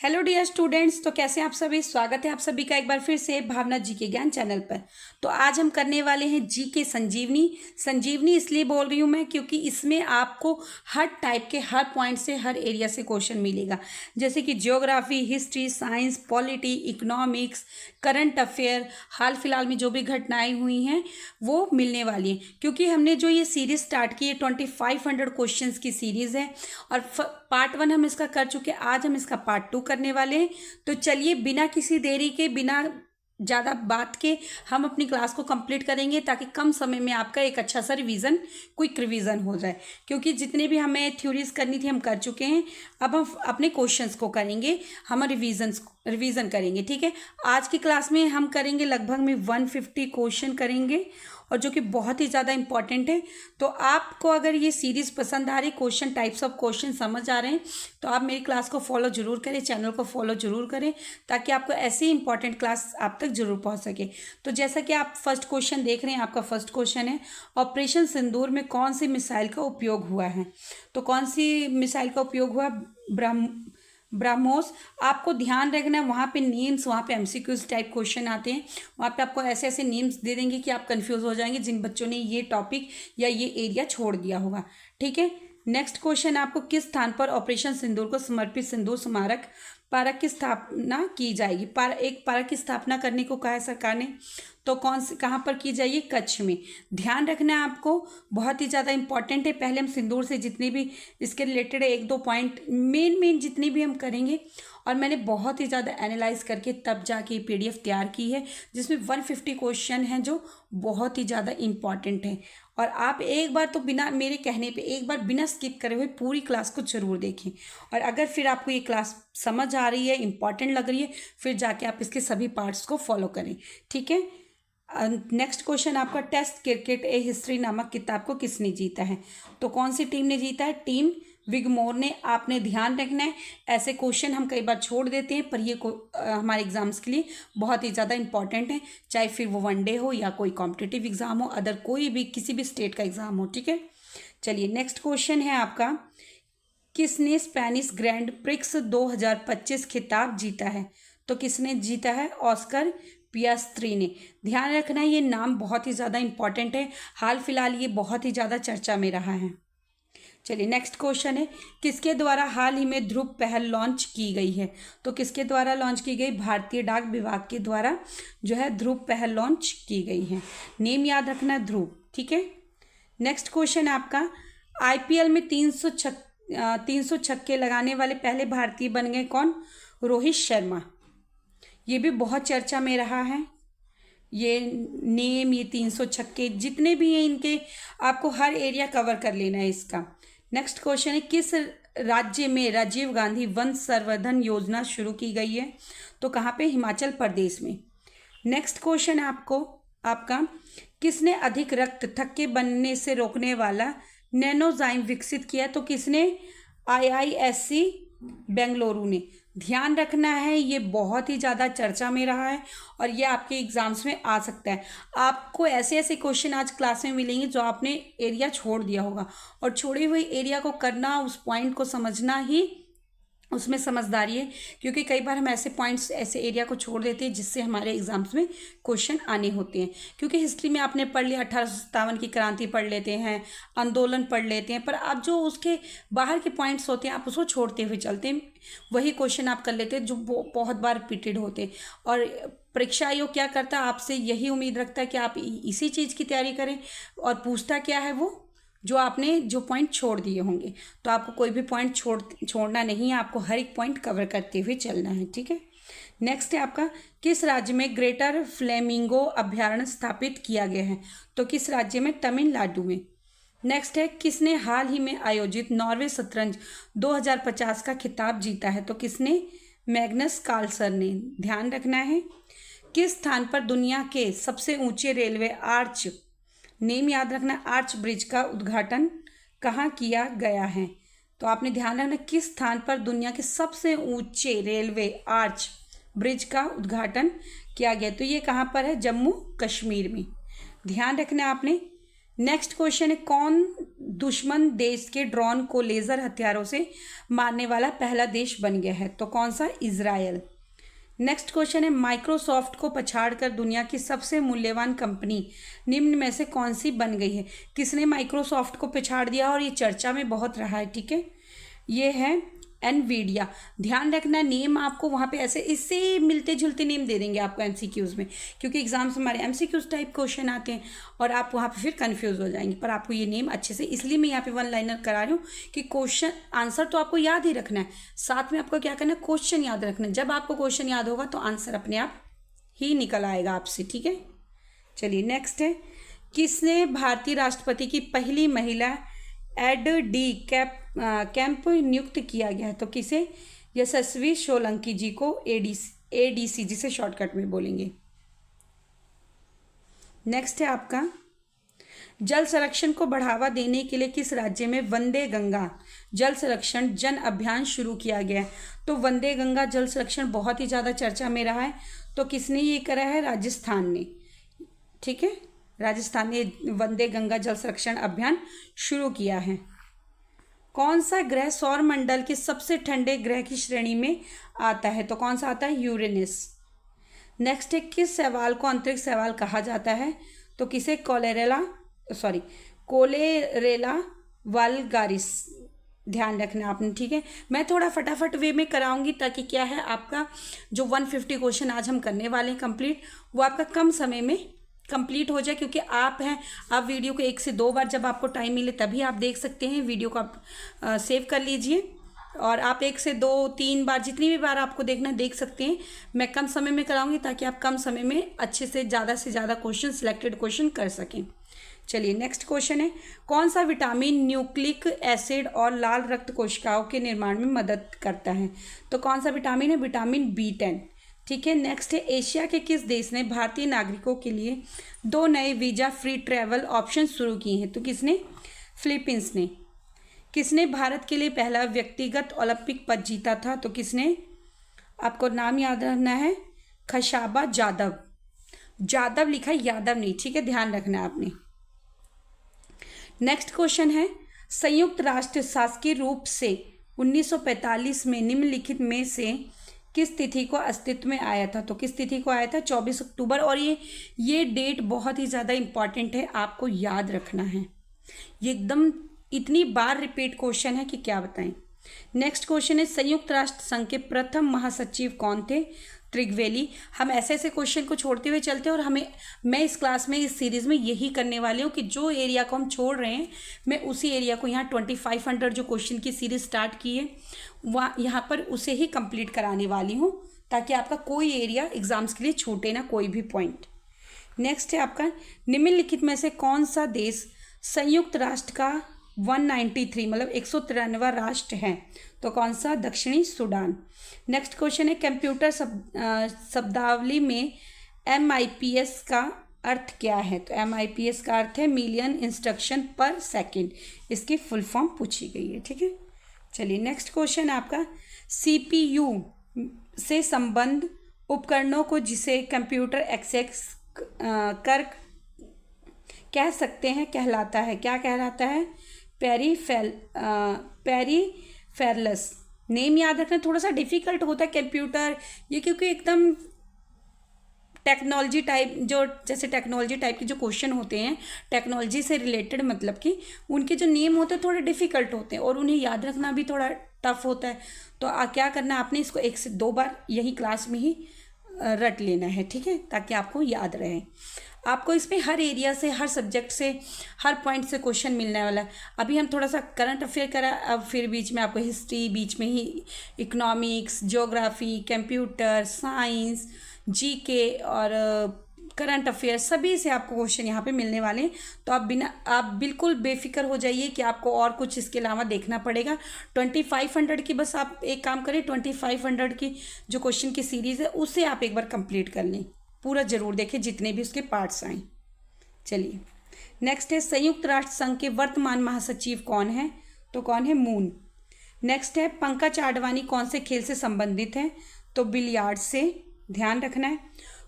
Hello dear students. तो कैसे हैं आप सभी। स्वागत है आप सभी का एक बार फिर से भावना जी के ज्ञान चैनल पर। तो आज हम करने वाले हैं जी के संजीवनी। संजीवनी इसलिए बोल रही हूँ मैं क्योंकि इसमें आपको हर टाइप के हर पॉइंट से हर एरिया से क्वेश्चन मिलेगा, जैसे कि geography, history, science, polity, economics, current affair, हाल फिलहाल में जो भी घटनाएं हुई हैं वो मिलने वाली हैं। क्योंकि हमने जो ये सीरीज स्टार्ट की है 2500 क्वेश्चन की सीरीज है और पार्ट 1 हम इसका कर चुके हैं। आज हम इसका पार्ट 2 करने वाले हैं। तो चलिए बिना किसी देरी के, बिना ज़्यादा बात के हम अपनी क्लास को कंप्लीट करेंगे ताकि कम समय में आपका एक अच्छा सा रिवीजन, क्विक रिवीजन हो जाए। क्योंकि जितने भी हमें थ्योरीज करनी थी हम कर चुके हैं। अब हम अपने क्वेश्चंस को करेंगे, हम रिवीजन करेंगे। ठीक है, आज की क्लास में हम करेंगे लगभग में 150 क्वेश्चन करेंगे और जो कि बहुत ही ज़्यादा इंपॉर्टेंट है। तो आपको अगर ये सीरीज़ पसंद आ रही, क्वेश्चन टाइप्स ऑफ क्वेश्चन समझ आ रहे हैं, तो आप मेरी क्लास को फॉलो जरूर करें, चैनल को फॉलो जरूर करें ताकि आपको ऐसी इंपॉर्टेंट क्लास आप तक जरूर पहुंच सके। तो जैसा कि आप फर्स्ट क्वेश्चन देख रहे हैं, आपका फर्स्ट क्वेश्चन है ऑपरेशन सिंदूर में कौन सी मिसाइल का उपयोग हुआ है। तो कौन सी मिसाइल का उपयोग हुआ? ब्रह्मोस। आपको ध्यान रखना है, वहाँ पे नेम्स, वहाँ पे एमसीक्यूज टाइप क्वेश्चन आते हैं, वहाँ पे आपको ऐसे ऐसे नेम्स दे देंगे कि आप कंफ्यूज हो जाएंगे जिन बच्चों ने ये टॉपिक या ये एरिया छोड़ दिया होगा। ठीक है, नेक्स्ट क्वेश्चन आपको किस स्थान पर ऑपरेशन सिंदूर को समर्पित सिंदूर स्मारक पार्क की स्थापना की जाएगी। एक पार्क की स्थापना करने को कहा है सरकार ने, तो कहाँ पर की जाएगी? कच्छ में। ध्यान रखना है आपको, बहुत ही ज़्यादा इंपॉर्टेंट है। पहले हम सिंदूर से जितने भी इसके रिलेटेड एक दो पॉइंट मेन जितने भी हम करेंगे, और मैंने बहुत ही ज़्यादा एनालाइज करके तब जाके पीडीएफ तैयार की है जिसमें 150 क्वेश्चन हैं जो बहुत ही ज़्यादा इंपॉर्टेंट हैं। और आप एक बार तो बिना मेरे कहने पे एक बार बिना स्किप करे हुए पूरी क्लास को जरूर देखें। और अगर फिर आपको ये क्लास समझ आ रही है, इंपॉर्टेंट लग रही है, फिर जाके आप इसके सभी पार्ट्स को फॉलो करें। ठीक है, नेक्स्ट क्वेश्चन आपका टेस्ट क्रिकेट ए हिस्ट्री नामक किताब को किसने जीता है। तो कौन सी टीम ने जीता है? टीम विगमोर ने। आपने ध्यान रखना है, ऐसे क्वेश्चन हम कई बार छोड़ देते हैं पर ये हमारे एग्जाम्स के लिए बहुत ही ज़्यादा इंपॉर्टेंट है, चाहे फिर वो वनडे हो या कोई कॉम्पिटिटिव एग्जाम हो, अदर कोई भी किसी भी स्टेट का एग्जाम हो। ठीक है, चलिए नेक्स्ट क्वेश्चन है आपका, किसने स्पेनिश ग्रैंड प्रिक्स 2025 खिताब जीता है। तो किसने जीता है? ऑस्कर पियास्त्री ने। ध्यान रखना है, ये नाम बहुत ही ज़्यादा इंपॉर्टेंट है, हाल फिलहाल ये बहुत ही ज़्यादा चर्चा में रहा है। चलिए नेक्स्ट क्वेश्चन है, किसके द्वारा हाल ही में ध्रुव पहल लॉन्च की गई है। तो किसके द्वारा लॉन्च की गई? भारतीय डाक विभाग के द्वारा जो है ध्रुव पहल लॉन्च की गई है। नेम याद रखना है, ध्रुव। ठीक है, नेक्स्ट क्वेश्चन आपका, आईपीएल में 300 छक्के लगाने वाले पहले भारतीय बन गए कौन? रोहित शर्मा। ये भी बहुत चर्चा में रहा है, ये नेम, ये 300 छक्के जितने भी हैं इनके आपको हर एरिया कवर कर लेना है इसका। नेक्स्ट क्वेश्चन है, किस राज्य में राजीव गांधी वन संवर्धन योजना शुरू की गई है। तो कहाँ पे? हिमाचल प्रदेश में। नेक्स्ट क्वेश्चन है आपका, किसने अधिक रक्त थक्के बनने से रोकने वाला नैनोजाइम विकसित किया। तो किसने? IISc बेंगलुरु ने। ध्यान रखना है, ये बहुत ही ज़्यादा चर्चा में रहा है और ये आपके एग्जाम्स में आ सकता है। आपको ऐसे ऐसे क्वेश्चन आज क्लास में मिलेंगे जो आपने एरिया छोड़ दिया होगा, और छोड़े हुए एरिया को करना, उस पॉइंट को समझना ही उसमें समझदारी है। क्योंकि कई बार हम ऐसे पॉइंट्स, ऐसे एरिया को छोड़ देते हैं जिससे हमारे एग्जाम्स में क्वेश्चन आने होते हैं। क्योंकि हिस्ट्री में आपने पढ़ लिया, 1857 की क्रांति पढ़ लेते हैं, आंदोलन पढ़ लेते हैं, पर आप जो उसके बाहर के पॉइंट्स होते हैं आप उसको छोड़ते हुए चलते हैं, वही क्वेश्चन आप कर लेते हैं जो बहुत बार रिपीटेड होते हैं। और परीक्षा आयोग क्या करता है, आपसे यही उम्मीद रखता है कि आप इसी चीज़ की तैयारी करें, और पूछता क्या है वो, जो आपने जो पॉइंट छोड़ दिए होंगे। तो आपको कोई भी पॉइंट छोड़ना नहीं है, आपको हर एक पॉइंट कवर करते हुए चलना है। ठीक है, नेक्स्ट है आपका, किस राज्य में ग्रेटर फ्लेमिंगो अभ्यारण्य स्थापित किया गया है। तो किस राज्य में? तमिलनाडु में। नेक्स्ट है, किसने हाल ही में आयोजित नॉर्वे शतरंज 2050 का खिताब जीता है। तो किसने? मैग्नस कार्लसन ने। ध्यान रखना है, किस स्थान पर दुनिया के सबसे ऊंचे रेलवे आर्च, नेम याद रखना, आर्च ब्रिज का उद्घाटन कहाँ किया गया है। तो आपने ध्यान रखना किस स्थान पर दुनिया के सबसे ऊंचे रेलवे आर्च ब्रिज का उद्घाटन किया गया। तो ये कहाँ पर है? जम्मू कश्मीर में। ध्यान रखना आपने। नेक्स्ट क्वेश्चन है, कौन दुश्मन देश के ड्रोन को लेजर हथियारों से मारने वाला पहला देश बन गया है? तो कौन सा? इजरायल। नेक्स्ट क्वेश्चन है, माइक्रोसॉफ्ट को पछाड़कर दुनिया की सबसे मूल्यवान कंपनी निम्न में से कौन सी बन गई है? किसने माइक्रोसॉफ्ट को पछाड़ दिया और ये चर्चा में बहुत रहा है, ठीक है? ये है एनवीडिया। ध्यान रखना, नेम आपको वहाँ पे ऐसे इससे मिलते जुलते नेम दे देंगे आपको एमसीक्यूज़ में, क्योंकि एग्जाम्स हमारे एमसीक्यूज़ टाइप क्वेश्चन आते हैं और आप वहाँ पे फिर कंफ्यूज हो जाएंगे। पर आपको ये नेम अच्छे से, इसलिए मैं यहाँ पे वन लाइनर करा रही हूँ कि क्वेश्चन आंसर तो आपको याद ही रखना है, साथ में आपको क्या करना है, क्वेश्चन याद रखना है। जब आपको क्वेश्चन याद होगा तो आंसर अपने आप ही निकल आएगा आपसे, ठीक है? चलिए नेक्स्ट है, किसने भारतीय राष्ट्रपति की पहली महिला एड डी कैंप नियुक्त किया गया है? तो किसे? यशस्वी सोलंकी जी को एडीसी जिसे शॉर्टकट में बोलेंगे। नेक्स्ट है आपका, जल संरक्षण को बढ़ावा देने के लिए किस राज्य में वंदे गंगा जल संरक्षण जन अभियान शुरू किया गया है? तो वंदे गंगा जल संरक्षण बहुत ही ज़्यादा चर्चा में रहा है, तो किसने ये करा है? राजस्थान ने, ठीक है? राजस्थान ने वंदे गंगा जल संरक्षण अभियान शुरू किया है। कौन सा ग्रह सौर मंडल के सबसे ठंडे ग्रह की श्रेणी में आता है? तो कौन सा आता है? यूरेनस। नेक्स्ट है, किस शैवाल को अंतरिक्ष शैवाल कहा जाता है? तो किसे? कोलेरेला वल्गारिस। ध्यान रखना आपने, ठीक है? मैं थोड़ा फटाफट वे में कराऊंगी ताकि क्या है, आपका जो 150 क्वेश्चन आज हम करने वाले हैं कंप्लीट, वो आपका कम समय में कंप्लीट हो जाए, क्योंकि आप वीडियो को 1 से 2 बार जब आपको टाइम मिले तभी आप देख सकते हैं। वीडियो को आप सेव कर लीजिए और आप 1 से 2-3 बार, जितनी भी बार आपको देखना है देख सकते हैं। मैं कम समय में कराऊंगी ताकि आप कम समय में अच्छे से ज़्यादा क्वेश्चन, सिलेक्टेड क्वेश्चन कर सकें। चलिए नेक्स्ट क्वेश्चन है, कौन सा विटामिन न्यूक्लिक एसिड और लाल रक्त कोशिकाओं के निर्माण में मदद करता है? तो कौन सा विटामिन है? विटामिन B10, ठीक है? नेक्स्ट है, एशिया के किस देश ने भारतीय नागरिकों के लिए 2 नए वीज़ा फ्री ट्रैवल ऑप्शन शुरू किए हैं? तो किसने? फिलीपींस ने। किसने भारत के लिए पहला व्यक्तिगत ओलंपिक पद जीता था? तो किसने? आपको नाम याद रखना है, खशाबा जादव। जादव लिखा है, यादव नहीं, ठीक है? ध्यान रखना है आपने। नेक्स्ट क्वेश्चन है, संयुक्त राष्ट्र शासकीय रूप से 1945 में निम्नलिखित में से किस तिथि को अस्तित्व में आया था? तो किस तिथि को आया था? 24 अक्टूबर। और ये डेट बहुत ही ज़्यादा इंपॉर्टेंट है, आपको याद रखना है। ये एकदम इतनी बार रिपीट क्वेश्चन है कि क्या बताएं। नेक्स्ट क्वेश्चन है, संयुक्त राष्ट्र संघ के प्रथम महासचिव कौन थे? त्रिगवेली। हम ऐसे क्वेश्चन को छोड़ते हुए चलते हैं और मैं इस क्लास में, इस सीरीज़ में यही करने वाली हूँ कि जो एरिया को हम छोड़ रहे हैं, मैं उसी एरिया को यहाँ 2500 जो क्वेश्चन की सीरीज स्टार्ट की है वहाँ यहाँ पर उसे ही कंप्लीट कराने वाली हूँ, ताकि आपका कोई एरिया एग्जाम्स के लिए छूटे ना, कोई भी पॉइंट। नेक्स्ट है आपका, निम्नलिखित में से कौन सा देश संयुक्त राष्ट्र का 193 मतलब 193वां राष्ट्र है? तो कौन सा? दक्षिणी सूडान। नेक्स्ट क्वेश्चन है, कंप्यूटर शब्दावली में MIPS का अर्थ क्या है? तो MIPS का अर्थ है मिलियन इंस्ट्रक्शन पर सेकेंड, इसकी फुल फॉर्म पूछी गई है, ठीक है? चलिए नेक्स्ट क्वेश्चन आपका, CPU से संबंध उपकरणों को जिसे कंप्यूटर एक्सेस कर कह सकते हैं कहलाता है, क्या कहलाता है? पेरीफेरल्स। नेम याद रखना, थोड़ा सा डिफिकल्ट होता है कंप्यूटर ये, क्योंकि एकदम टेक्नोलॉजी टाइप, जो जैसे टेक्नोलॉजी टाइप के जो क्वेश्चन होते हैं, टेक्नोलॉजी से रिलेटेड, मतलब कि उनके जो नेम होते हैं थोड़े डिफिकल्ट होते हैं और उन्हें याद रखना भी थोड़ा टफ होता है। तो क्या करना है आपने, इसको 1 से 2 बार यही क्लास में ही रट लेना है, ठीक है? ताकि आपको याद रहे। आपको इसमें हर एरिया से, हर सब्जेक्ट से, हर पॉइंट से क्वेश्चन मिलने वाला है। अभी हम थोड़ा सा करंट अफेयर करा, अब फिर बीच में आपको हिस्ट्री, बीच में ही economics, geography, computer science, GK और करंट अफेयर, सभी से आपको क्वेश्चन यहाँ पे मिलने वाले हैं। तो आप बिल्कुल बेफिक्र हो जाइए कि आपको और कुछ इसके अलावा देखना पड़ेगा। 2500 की बस आप एक काम करें, 2500 की जो क्वेश्चन की सीरीज़ है उसे आप एक बार कंप्लीट कर लें, पूरा जरूर देखें जितने भी उसके पार्ट्स आए। चलिए नेक्स्ट है, संयुक्त राष्ट्र संघ के वर्तमान महासचिव कौन है? तो कौन है? मून। नेक्स्ट है, पंकज आडवाणी कौन से खेल से संबंधित है? तो बिलियार्ड से। ध्यान रखना है।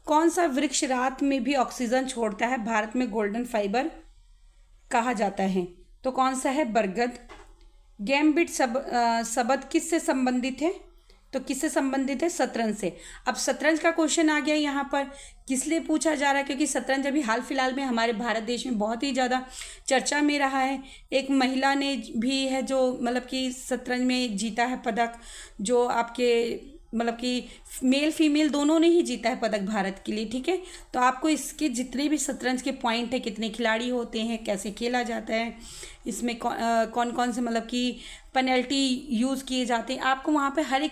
कौन सा वृक्ष रात में भी ऑक्सीजन छोड़ता है? भारत में गोल्डन फाइबर कहा जाता है? तो कौन सा है? बरगद। गैम्बिट शब्द किससे संबंधित है? तो किससे संबंधित है? शतरंज से। अब शतरंज का क्वेश्चन आ गया यहाँ पर, किस लिए पूछा जा रहा है? क्योंकि शतरंज अभी हाल फिलहाल में हमारे भारत देश में बहुत ही ज़्यादा चर्चा में रहा है। एक महिला ने भी है जो मतलब कि शतरंज में जीता है पदक, जो आपके मतलब कि मेल फीमेल दोनों ने ही जीता है पदक भारत के लिए। ठीक है, तो आपको इसके जितने भी शतरंज के पॉइंट है, कितने खिलाड़ी होते हैं, कैसे खेला जाता है, इसमें कौन कौन से मतलब कि पेनल्टी यूज़ किए जाते हैं, आपको वहाँ पे हर एक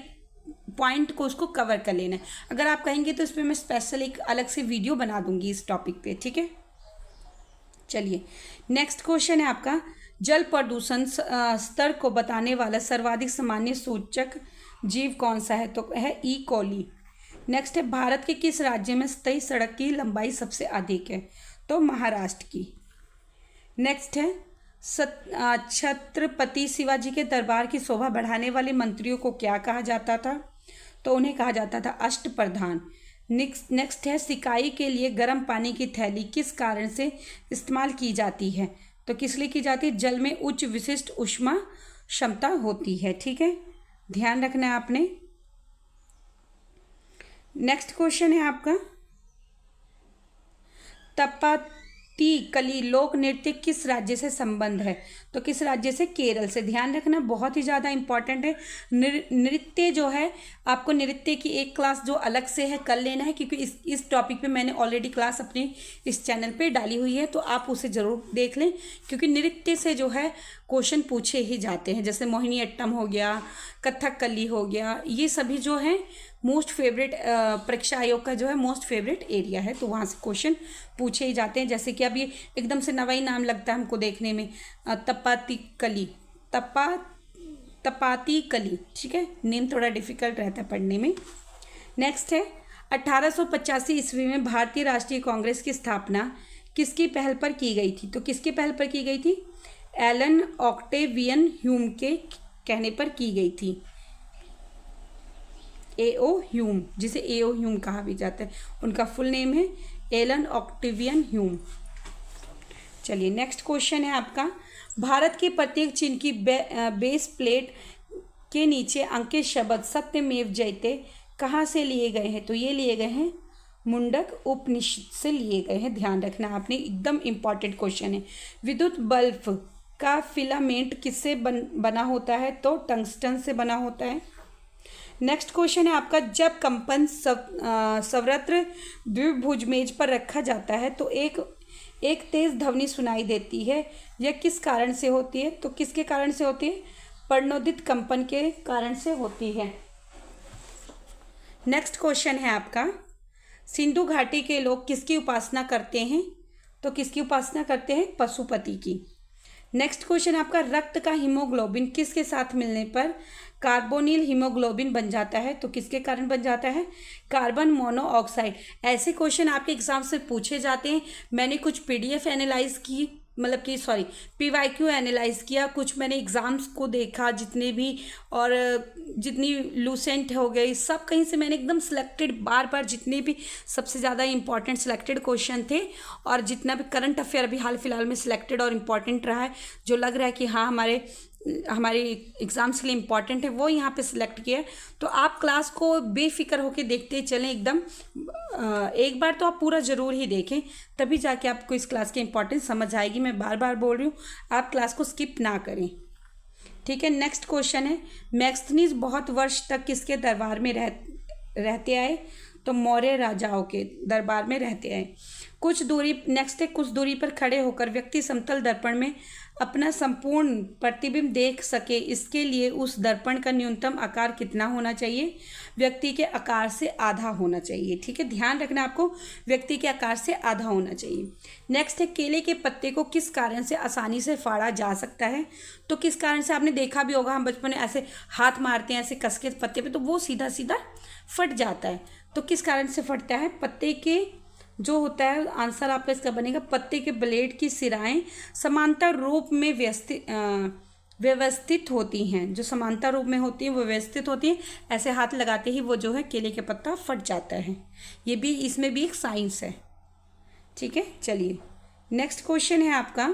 पॉइंट को उसको कवर कर लेना है। अगर आप कहेंगे तो इस पर मैं स्पेशल एक अलग से वीडियो बना दूंगी इस टॉपिक पे। ठीक है, चलिए नेक्स्ट क्वेश्चन है आपका, जल प्रदूषण स्तर को बताने वाला सर्वाधिक सामान्य सूचक जीव कौन सा है? तो है ई कोली। नेक्स्ट है, भारत के किस राज्य में तय सड़क की लंबाई सबसे अधिक है? तो महाराष्ट्र की। नेक्स्ट है, छत्रपति शिवाजी के दरबार की शोभा बढ़ाने वाले मंत्रियों को क्या कहा जाता था? तो उन्हें कहा जाता था अष्टप्रधान। नेक्स्ट है, सिकाई के लिए गर्म पानी की थैली किस कारण से इस्तेमाल की जाती है? तो किस लिए की जाती है? जल में उच्च विशिष्ट ऊष्मा क्षमता होती है। ठीक है, ध्यान रखना है आपने। नेक्स्ट क्वेश्चन है आपका, तपाती कली लोक नृत्य किस राज्य से संबंध है? तो किस राज्य से? केरल से। ध्यान रखना, बहुत ही ज़्यादा इंपॉर्टेंट है। नृत्य जो है, आपको नृत्य की एक क्लास जो अलग से है कर लेना है, क्योंकि इस टॉपिक पे मैंने ऑलरेडी क्लास अपने इस चैनल पे डाली हुई है, तो आप उसे ज़रूर देख लें, क्योंकि नृत्य से जो है क्वेश्चन पूछे ही जाते हैं। जैसे मोहिनी अट्टम हो गया, कथक कली हो गया, ये सभी जो है मोस्ट फेवरेट परीक्षा आयोग का जो है मोस्ट फेवरेट एरिया है, तो वहाँ से क्वेश्चन पूछे ही जाते हैं। जैसे कि अब ये एकदम से नवा ही नाम लगता है हमको देखने में, तपाती कली, तपाती कली। ठीक है, नेम थोड़ा डिफिकल्ट रहता है पढ़ने में। नेक्स्ट है, 1885 ईस्वी में भारतीय राष्ट्रीय कांग्रेस की स्थापना किसकी पहल पर की गई थी? तो किसके पहल पर की गई थी? एलन ऑक्टेवियन ह्यूम के कहने पर की गई थी। एओ ह्यूम, जिसे एओ ह्यूम कहा भी जाता है, उनका फुल नेम है एलन ऑक्टेवियन ह्यूम। चलिए नेक्स्ट क्वेश्चन है आपका, भारत के प्रत्येक चिन्ह की बेस प्लेट के नीचे अंकित शब्द सत्यमेव जयते कहाँ से लिए गए हैं? तो ये लिए गए हैं मुंडक उपनिषद से लिए गए हैं। ध्यान रखना आपने, एकदम इम्पॉर्टेंट क्वेश्चन है। विद्युत बल्ब का फिलामेंट किससे बना होता है? तो टंगस्टन से बना होता है। नेक्स्ट क्वेश्चन है आपका, जब कंपन सर्वत्र द्विभुज मेज पर रखा जाता है तो एक तेज ध्वनि सुनाई देती है, यह किस कारण से होती है? तो किसके कारण से होती है? प्रणोदित कंपन के कारण से होती है। नेक्स्ट क्वेश्चन है आपका, सिंधु घाटी के लोग किसकी उपासना करते हैं? तो किसकी उपासना करते हैं? पशुपति की। नेक्स्ट क्वेश्चन आपका, रक्त का हीमोग्लोबिन किसके साथ मिलने पर कार्बोनिल हीमोग्लोबिन बन जाता है? तो किसके कारण बन जाता है? Carbon monoxide. ऐसे क्वेश्चन आपके एग्जाम से पूछे जाते हैं। मैंने कुछ पीडीएफ एनालाइज की, मतलब कि सॉरी पीवाईक्यू एनालाइज किया, कुछ मैंने एग्ज़ाम्स को देखा जितने भी, और जितनी लूसेंट हो गई, सब कहीं से मैंने एकदम सिलेक्टेड बार बार जितने भी सबसे ज़्यादा इंपॉर्टेंट सिलेक्टेड क्वेश्चन थे, और जितना भी करंट अफेयर अभी हाल फिलहाल में सिलेक्टेड और इम्पॉर्टेंट रहा है, जो लग रहा है कि हाँ हमारे एग्ज़ाम्स के लिए इम्पॉर्टेंट है, वो यहाँ पे सिलेक्ट किया है। तो आप क्लास को बेफिक्र होकर देखते चलें एकदम। एक बार तो आप पूरा ज़रूर ही देखें, तभी जाके आपको इस क्लास की इम्पोर्टेंस समझ आएगी। मैं बार बार बोल रही हूँ, आप क्लास को स्किप ना करें। ठीक है, नेक्स्ट क्वेश्चन है, मैक्सनीज बहुत वर्ष तक किसके दरबार में रहते आए? तो मौर्य राजाओं के दरबार में रहते आए। कुछ दूरी पर खड़े होकर व्यक्ति समतल दर्पण में अपना संपूर्ण प्रतिबिंब देख सके, इसके लिए उस दर्पण का न्यूनतम आकार कितना होना चाहिए? व्यक्ति के आकार से आधा होना चाहिए। ठीक है, ध्यान रखना आपको, व्यक्ति के आकार से आधा होना चाहिए। नेक्स्ट है, केले के पत्ते को किस कारण से आसानी से फाड़ा जा सकता है? तो किस कारण से? आपने देखा भी होगा, हम बचपन में ऐसे हाथ मारते हैं ऐसे कस के पत्ते पे, तो वो सीधा सीधा फट जाता है। तो किस कारण से फटता है? पत्ते के जो होता है, आंसर आपका इसका बनेगा, पत्ते के ब्लेड की सिराएं समांतर रूप में व्यवस्थित होती हैं। जो समांतर रूप में होती हैं वो व्यवस्थित होती हैं, ऐसे हाथ लगाते ही वो जो है केले के पत्ता फट जाता है। ये भी, इसमें भी एक साइंस है। ठीक है, चलिए नेक्स्ट क्वेश्चन है आपका,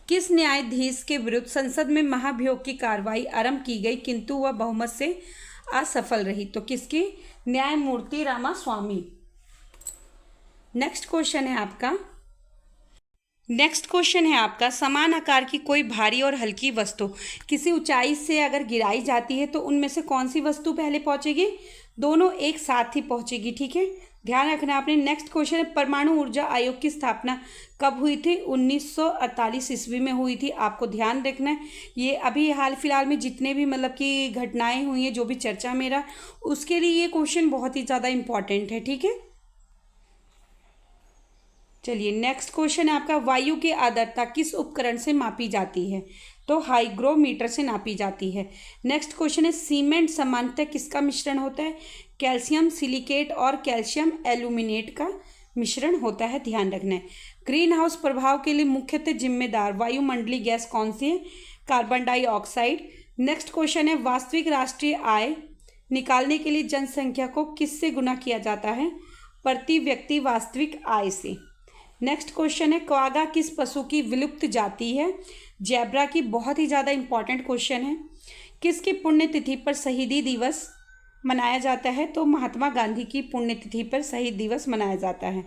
किस न्यायाधीश के विरुद्ध संसद में महाभियोग की कार्रवाई आरंभ की गई किंतु वह बहुमत से असफल रही? तो किसकी? न्यायमूर्ति रामास्वामी। नेक्स्ट क्वेश्चन है आपका समान आकार की कोई भारी और हल्की वस्तु किसी ऊंचाई से अगर गिराई जाती है तो उनमें से कौन सी वस्तु पहले पहुंचेगी? दोनों एक साथ ही पहुंचेगी। ठीक है, ध्यान रखना आपने। नेक्स्ट क्वेश्चन है परमाणु ऊर्जा आयोग की स्थापना कब हुई थी? 1948 ईस्वी में हुई थी। आपको ध्यान रखना है, ये अभी हाल फिलहाल में जितने भी मतलब कि घटनाएं हुई हैं, जो भी चर्चा में रहा, उसके लिए ये क्वेश्चन बहुत ही ज़्यादा इंपॉर्टेंट है। ठीक है, चलिए नेक्स्ट क्वेश्चन है आपका वायु की आर्द्रता किस उपकरण से मापी जाती है? तो हाइग्रोमीटर से नापी जाती है। नेक्स्ट क्वेश्चन है सीमेंट सामान्यतः किसका मिश्रण होता है? कैल्शियम सिलिकेट और कैल्शियम एल्यूमिनेट का मिश्रण होता है, ध्यान रखना है। ग्रीन हाउस प्रभाव के लिए मुख्यतः जिम्मेदार वायुमंडलीय गैस कौन सी है? Carbon dioxide. नेक्स्ट क्वेश्चन है वास्तविक राष्ट्रीय आय निकालने के लिए जनसंख्या को किससे गुणा किया जाता है? प्रति व्यक्ति वास्तविक आय से। नेक्स्ट क्वेश्चन है क्वागा किस पशु की विलुप्त जाति है? जैब्रा की। बहुत ही ज़्यादा इंपॉर्टेंट क्वेश्चन है। किसकी पुण्यतिथि पर शहीदी दिवस मनाया जाता है? तो महात्मा गांधी की पुण्यतिथि पर शहीद दिवस मनाया जाता है।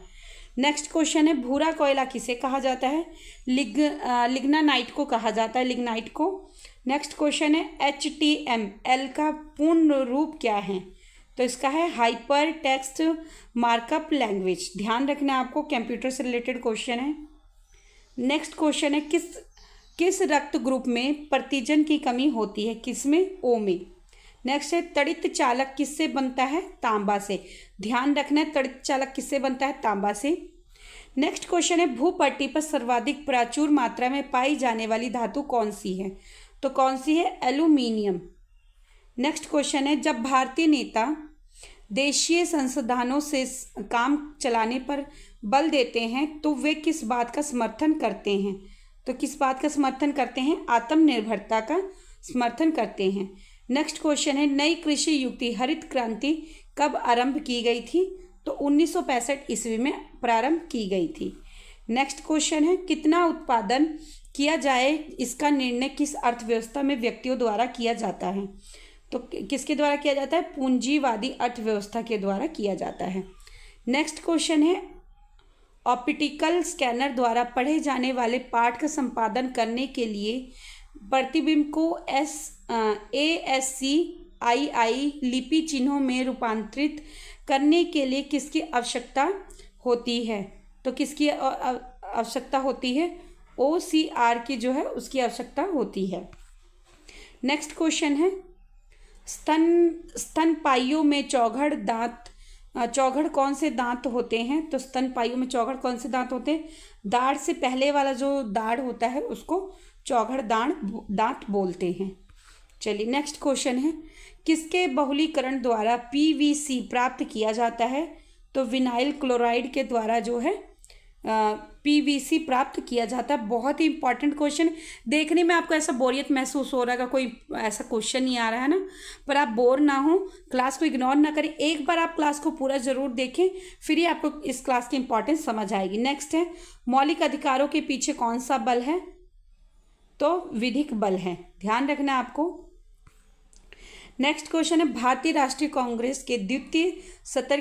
नेक्स्ट क्वेश्चन है भूरा कोयला किसे कहा जाता है? लिग्नानाइट को कहा जाता है, लिग्नाइट को। नेक्स्ट क्वेश्चन है HTML का पूर्ण रूप क्या है? तो इसका है हाइपर टेक्स्ट मार्कअप लैंग्वेज। ध्यान रखना है आपको, कंप्यूटर से रिलेटेड क्वेश्चन है। नेक्स्ट क्वेश्चन है किस रक्त ग्रुप में प्रतिजन की कमी होती है? किसमें? O में। नेक्स्ट है तड़ित चालक किससे बनता है? तांबा से। ध्यान रखना है तड़ित चालक किससे बनता है? तांबा से। नेक्स्ट क्वेश्चन है भूपट्टी पर सर्वाधिक प्रचुर मात्रा में पाई जाने वाली धातु कौन सी है? तो कौन सी है? एल्यूमिनियम। नेक्स्ट क्वेश्चन है जब भारतीय नेता देशीय संसाधनों से काम चलाने पर बल देते हैं तो वे किस बात का समर्थन करते हैं? तो किस बात का समर्थन करते हैं? आत्मनिर्भरता का समर्थन करते हैं। नेक्स्ट क्वेश्चन है नई कृषि युक्ति हरित क्रांति कब आरंभ की गई थी? तो 1965 ईस्वी में प्रारंभ की गई थी। नेक्स्ट क्वेश्चन है कितना उत्पादन किया जाए इसका निर्णय किस अर्थव्यवस्था में व्यक्तियों द्वारा किया जाता है? तो किसके द्वारा किया जाता है? पूंजीवादी अर्थव्यवस्था के द्वारा किया जाता है। नेक्स्ट क्वेश्चन है ऑप्टिकल स्कैनर द्वारा पढ़े जाने वाले पाठ का संपादन करने के लिए प्रतिबिंब को ASCII लिपि चिन्हों में रूपांतरित करने के लिए किसकी आवश्यकता होती है? तो किसकी आवश्यकता होती है? OCR की जो है उसकी आवश्यकता होती है। नेक्स्ट क्वेश्चन है स्तनपाइयों में चौघड़ कौन से दांत होते हैं? तो स्तनपाइयों में चौघड़ कौन से दांत होते हैं? दाढ़ से पहले वाला जो दाढ़ होता है उसको चौघड़ दांत बोलते हैं। चलिए नेक्स्ट क्वेश्चन है किसके बहुलीकरण द्वारा PVC प्राप्त किया जाता है? तो विनाइल क्लोराइड के द्वारा जो है PVC प्राप्त किया जाता है। बहुत ही इंपॉर्टेंट क्वेश्चन। देखने में आपको ऐसा बोरियत महसूस हो रहा है, कोई ऐसा क्वेश्चन नहीं आ रहा है ना, पर आप बोर ना हो, क्लास को इग्नोर ना करें। एक बार आप क्लास को पूरा जरूर देखें, फिर ही आपको इस क्लास की इंपॉर्टेंस समझ आएगी। नेक्स्ट है मौलिक अधिकारों के पीछे कौन सा बल है? तो विधिक बल है, ध्यान रखना है आपको। नेक्स्ट क्वेश्चन है भारतीय राष्ट्रीय कांग्रेस के द्वितीय सत्र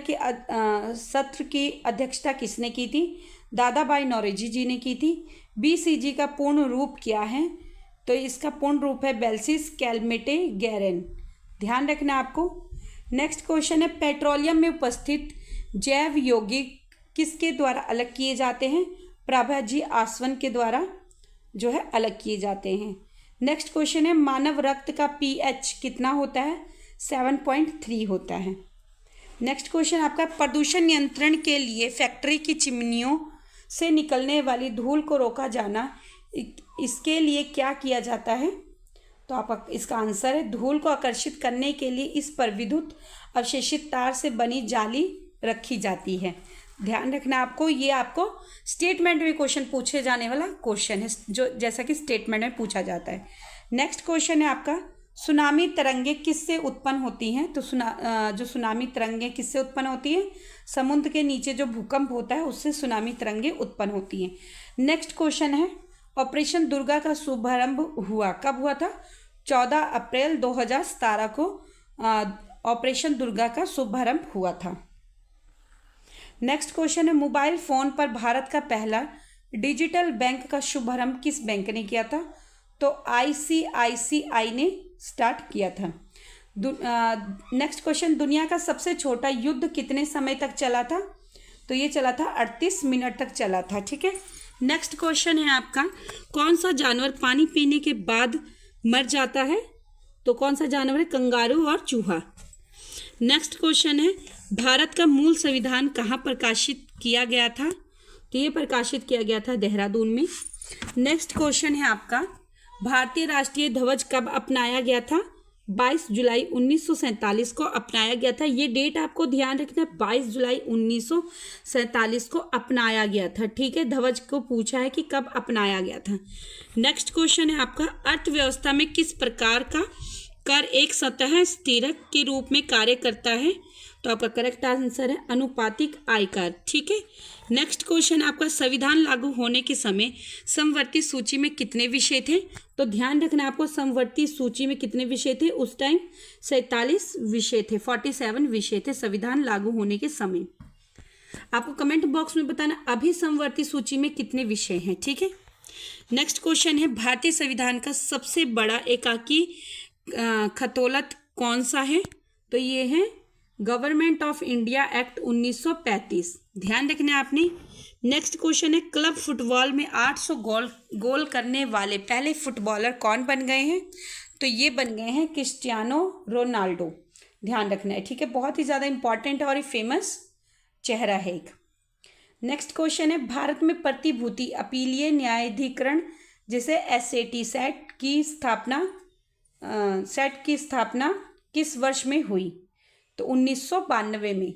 की अध्यक्षता किसने की थी? दादा भाई नौरोजी जी ने की थी। BCG का पूर्ण रूप क्या है? तो इसका पूर्ण रूप है बेल्सिस कैलमेटे गैरेन, ध्यान रखना आपको। नेक्स्ट क्वेश्चन है पेट्रोलियम में उपस्थित जैव यौगिक किसके द्वारा अलग किए जाते हैं? प्रभाजी आसवन के द्वारा जो है अलग किए जाते हैं। नेक्स्ट क्वेश्चन है मानव रक्त का pH कितना होता है? 7.3 होता है। नेक्स्ट क्वेश्चन आपका प्रदूषण नियंत्रण के लिए फैक्ट्री की चिमनियों से निकलने वाली धूल को रोका जाना, इसके लिए क्या किया जाता है? तो आप इसका आंसर है धूल को आकर्षित करने के लिए इस पर विद्युत अवशेषित तार से बनी जाली रखी जाती है। ध्यान रखना आपको, ये आपको स्टेटमेंट में क्वेश्चन पूछे जाने वाला क्वेश्चन है, जो जैसा कि स्टेटमेंट में पूछा जाता है। नेक्स्ट क्वेश्चन है आपका सुनामी तरंगे किससे उत्पन्न होती हैं? तो जो सुनामी तरंगे किससे उत्पन्न होती है? समुद्र के नीचे जो भूकंप होता है उससे सुनामी तरंगे उत्पन्न होती हैं। नेक्स्ट क्वेश्चन है ऑपरेशन दुर्गा का शुभारंभ हुआ कब हुआ था? 14 अप्रैल 2017 को ऑपरेशन दुर्गा का शुभारंभ हुआ था। नेक्स्ट क्वेश्चन है, मोबाइल फोन पर भारत का पहला डिजिटल बैंक का शुभारंभ किस बैंक ने किया था? तो ICICI ने स्टार्ट किया था। नेक्स्ट क्वेश्चन, दुनिया का सबसे छोटा युद्ध कितने समय तक चला था? तो ये चला था 38 मिनट तक चला था। ठीक है। नेक्स्ट क्वेश्चन है आपका, कौन सा जानवर पानी पीने के बाद मर जाता है? तो कौन सा जानवर है? कंगारू और चूहा। नेक्स्ट क्वेश्चन है, भारत का मूल संविधान कहाँ प्रकाशित किया गया था? तो ये प्रकाशित किया गया था देहरादून में। नेक्स्ट क्वेश्चन है आपका, भारतीय राष्ट्रीय ध्वज कब अपनाया गया था? 22 जुलाई 1947 को अपनाया गया था। ये डेट आपको ध्यान रखना है, 22 जुलाई 1947 को अपनाया गया था। ठीक है, ध्वज को पूछा है कि कब अपनाया गया था। नेक्स्ट क्वेश्चन है आपका, अर्थव्यवस्था में किस प्रकार का कर एक सतह स्थिरक के रूप में कार्य करता है? तो आपका करेक्ट आंसर है अनुपातिक आयकर। ठीक है। नेक्स्ट क्वेश्चन आपका, संविधान लागू होने के समय समवर्ती सूची में कितने विषय थे? तो ध्यान रखना आपको, समवर्ती सूची में कितने विषय थे उस टाइम? 47 विषय थे, 47 विषय थे संविधान लागू होने के समय। आपको कमेंट बॉक्स में बताना अभी समवर्ती सूची में कितने विषय हैं। ठीक है। नेक्स्ट क्वेश्चन है, भारतीय संविधान का सबसे बड़ा एकाकी खतौलत कौन सा है? तो ये है गवर्नमेंट ऑफ इंडिया एक्ट 1935। ध्यान रखना है आपने। नेक्स्ट क्वेश्चन है, क्लब फुटबॉल में 800 गोल करने वाले पहले फुटबॉलर कौन बन गए हैं? तो ये बन गए हैं क्रिस्टियानो रोनाल्डो। ध्यान रखना है। ठीक है, बहुत ही ज़्यादा इंपॉर्टेंट और फेमस चेहरा है एक। नेक्स्ट क्वेश्चन है, भारत में प्रतिभूति अपीलीय न्यायाधिकरण जिसे SAT की स्थापना किस वर्ष में हुई? तो 1992 में।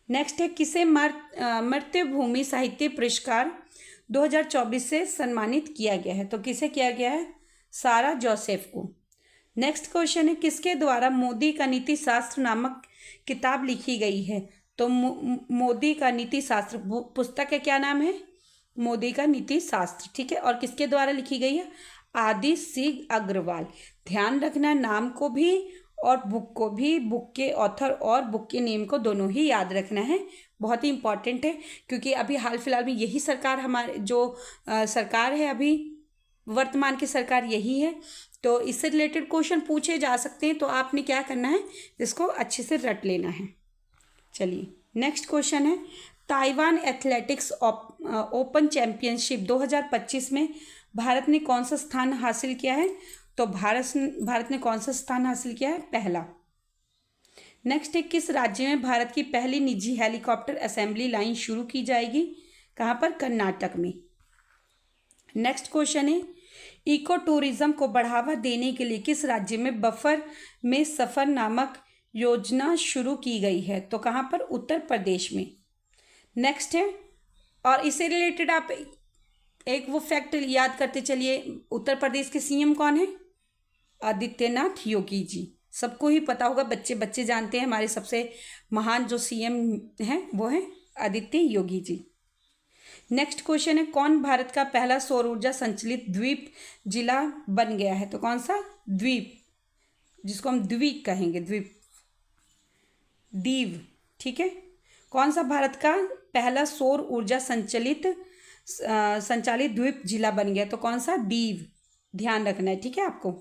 नेक्स्ट है, किसे मर्त्यभूमि साहित्य पुरस्कार 2024 से सम्मानित किया गया है? तो किसे किया गया है? सारा जोसेफ को। नेक्स्ट क्वेश्चन है, किसके द्वारा मोदी का नीति शास्त्र नामक किताब लिखी गई है? तो मोदी का नीति शास्त्र पुस्तक का क्या नाम है? मोदी का नीति शास्त्र। ठीक है। और किसके द्वारा लिखी गई है? आदित्य सिंह अग्रवाल। ध्यान रखना नाम को भी और बुक को भी, बुक के ऑथर और बुक के नेम को दोनों ही याद रखना है। बहुत ही इंपॉर्टेंट है, क्योंकि अभी हाल फिलहाल में यही सरकार हमारे जो सरकार है अभी वर्तमान की सरकार यही है, तो इससे रिलेटेड क्वेश्चन पूछे जा सकते हैं। तो आपने क्या करना है, इसको अच्छे से रट लेना है। चलिए नेक्स्ट क्वेश्चन है, ताइवान एथलेटिक्स ओपन चैंपियनशिप 2025 में भारत ने कौन सा स्थान हासिल किया है? तो भारत ने कौन सा स्थान हासिल किया है? पहला। नेक्स्ट है, किस राज्य में भारत की पहली निजी हेलीकॉप्टर असेंबली लाइन शुरू की जाएगी? कहाँ पर? कर्नाटक में। नेक्स्ट क्वेश्चन है, इको टूरिज्म को बढ़ावा देने के लिए किस राज्य में बफर में सफर नामक योजना शुरू की गई है? तो कहाँ पर? उत्तर प्रदेश में। नेक्स्ट है, और इससे रिलेटेड आप एक वो फैक्ट याद करते चलिए, उत्तर प्रदेश के CM कौन है? आदित्यनाथ योगी जी। सबको ही पता होगा, बच्चे बच्चे जानते हैं, हमारे सबसे महान जो CM हैं वो है आदित्य योगी जी। नेक्स्ट क्वेश्चन है, कौन भारत का पहला सौर ऊर्जा संचालित द्वीप जिला बन गया है? तो कौन सा? द्वीप, जिसको हम द्वीप कहेंगे, दीव। ठीक है। कौन सा भारत का पहला सौर ऊर्जा संचालित द्वीप जिला बन गया? तो कौन सा? दीव। ध्यान रखना है। ठीक है आपको।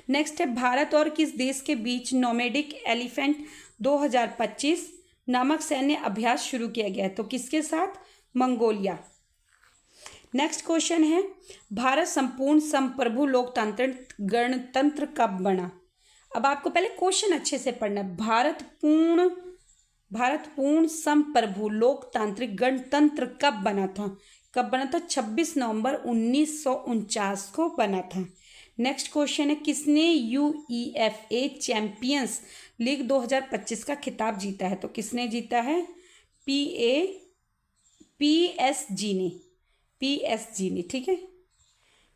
नेक्स्ट है, भारत और किस देश के बीच नोमैडिक एलिफेंट 2025 नामक सैन्य अभ्यास शुरू किया गया है? तो किसके साथ? मंगोलिया। नेक्स्ट क्वेश्चन है, भारत संपूर्ण संप्रभु लोकतांत्रिक गणतंत्र कब बना? अब आपको पहले क्वेश्चन अच्छे से पढ़ना है। भारत पूर्ण संप्रभु लोकतांत्रिक गणतंत्र कब बना था? 26 नवंबर 1949 को बना था। नेक्स्ट क्वेश्चन है, किसने UEFA चैंपियंस लीग 2025 का खिताब जीता है? तो किसने जीता है? PSG ने। ठीक है।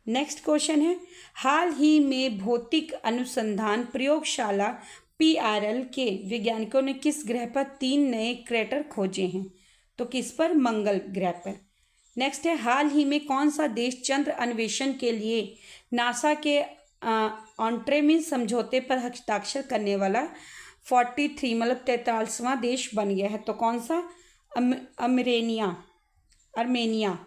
नेक्स्ट क्वेश्चन है, हाल ही में भौतिक अनुसंधान प्रयोगशाला PRL के वैज्ञानिकों ने किस ग्रह पर 3 नए क्रेटर खोजे हैं? तो किस पर? मंगल ग्रह पर। नेक्स्ट है, हाल ही में कौन सा देश चंद्र अन्वेषण के लिए नासा के ऑन्ट्रेमिस समझौते पर हस्ताक्षर करने वाला 43 मतलब 43वां देश बन गया है? तो कौन सा? अर्मेनिया।